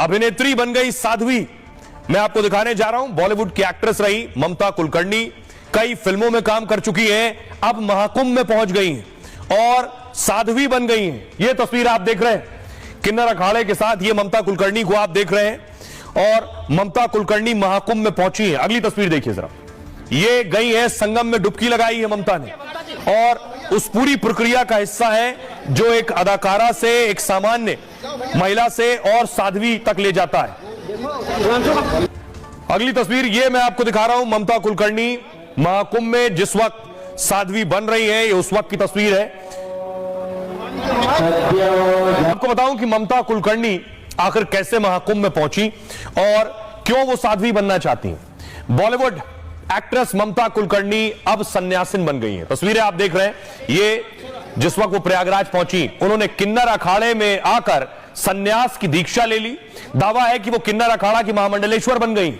अभिनेत्री बन गई साध्वी। मैं आपको दिखाने जा रहा हूं, बॉलीवुड की एक्ट्रेस रही ममता कुलकर्णी, कई फिल्मों में काम कर चुकी हैं, अब महाकुंभ में पहुंच गई हैं और साध्वी बन गई हैं। यह तस्वीर आप देख रहे हैं, किन्नर अखाड़े के साथ ये ममता कुलकर्णी को आप देख रहे हैं और ममता कुलकर्णी महाकुंभ में पहुंची है। अगली तस्वीर देखिए जरा, ये गई है संगम में, डुबकी लगाई है ममता ने और उस पूरी प्रक्रिया का हिस्सा है जो एक अदाकारा से, एक सामान्य महिला से और साध्वी तक ले जाता है। अगली तस्वीर ये मैं आपको दिखा रहा हूं, ममता कुलकर्णी महाकुंभ में जिस वक्त साध्वी बन रही है, ये उस वक्त की तस्वीर है। आपको बताऊं कि ममता कुलकर्णी आखिर कैसे महाकुंभ में पहुंची और क्यों वो साध्वी बनना चाहती हैं। बॉलीवुड एक्ट्रेस ममता कुलकर्णी अब सन्यासिन बन गई हैं। तस्वीरें आप देख रहे हैं, ये जिस वक्त वो प्रयागराज पहुंची, उन्होंने किन्नर अखाड़े में आकर सन्यास की दीक्षा ले ली। दावा है कि वो किन्नर अखाड़ा की महामंडलेश्वर बन गई।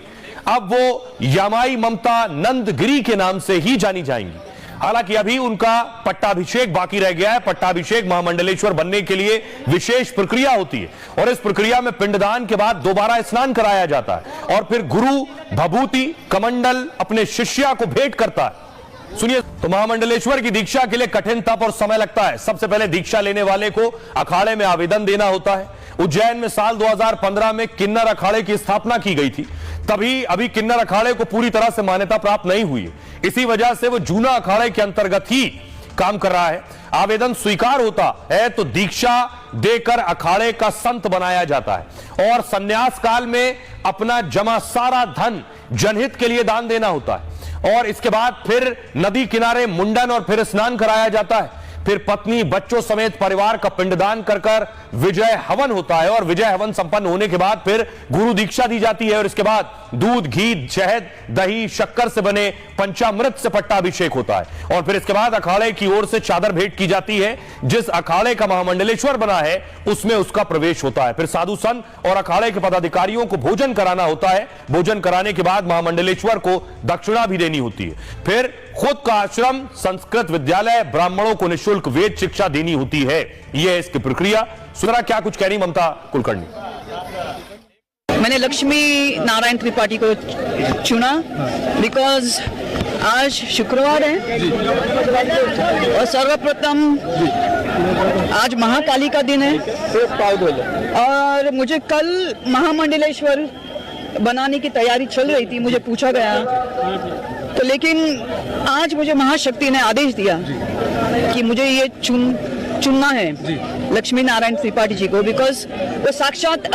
अब वो यामाई ममता नंदगिरी के नाम से ही जानी जाएंगी। हालांकि अभी उनका पट्टाभिषेक बाकी रह गया है। पट्टाभिषेक महामंडलेश्वर बनने के लिए विशेष प्रक्रिया होती है और इस प्रक्रिया में पिंडदान के बाद दोबारा स्नान कराया जाता है और फिर गुरु भभूति कमंडल अपने शिष्या को भेंट करता है। सुनिए, तो महामंडलेश्वर की दीक्षा के लिए कठिन तप और समय लगता है। सबसे पहले दीक्षा लेने वाले को अखाड़े में आवेदन देना होता है। उज्जैन में साल 2015 में किन्नर अखाड़े की स्थापना की गई थी, तभी अभी किन्नर अखाड़े को पूरी तरह से मान्यता प्राप्त नहीं हुई है। इसी वजह से वो जूना अखाड़े के अंतर्गत ही काम कर रहा है। आवेदन स्वीकार होता है तो दीक्षा देकर अखाड़े का संत बनाया जाता है और संन्यास काल में अपना जमा सारा धन जनहित के लिए दान देना होता है और इसके बाद फिर नदी किनारे मुंडन और फिर स्नान कराया जाता है। फिर पत्नी बच्चों समेत परिवार का पिंडदान कर विजय हवन होता है और विजय हवन संपन्न होने के बाद फिर गुरु दीक्षा दी जाती है और इसके बाद दूध, घी, शहद, दही, शक्कर से बने पंचामृत से पट्टाभिषेक होता है और फिर इसके बाद अखाड़े की ओर से चादर भेंट की जाती है। जिस अखाड़े का महामंडलेश्वर बना है उसमें उसका प्रवेश होता है। फिर साधु संत और अखाड़े के पदाधिकारियों को भोजन कराना होता है। भोजन कराने के बाद महामंडलेश्वर को दक्षिणा भी देनी होती है। फिर खुद का आश्रम, संस्कृत विद्यालय, ब्राह्मणों को निःशुल्क वेद शिक्षा देनी होती है। यह है इसकी प्रक्रिया। सुना क्या कुछ कह रही ममता कुलकर्णी। मैंने लक्ष्मी नारायण त्रिपाठी को चुना बिकॉज आज शुक्रवार है और सर्वप्रथम आज महाकाली का दिन है और मुझे कल महामंडलेश्वर बनाने की तैयारी चल रही थी। मुझे पूछा गया तो, लेकिन आज मुझे महाशक्ति ने आदेश दिया कि मुझे ये चुनना है लक्ष्मी नारायण त्रिपाठी जी को, बिकॉज वो साक्षात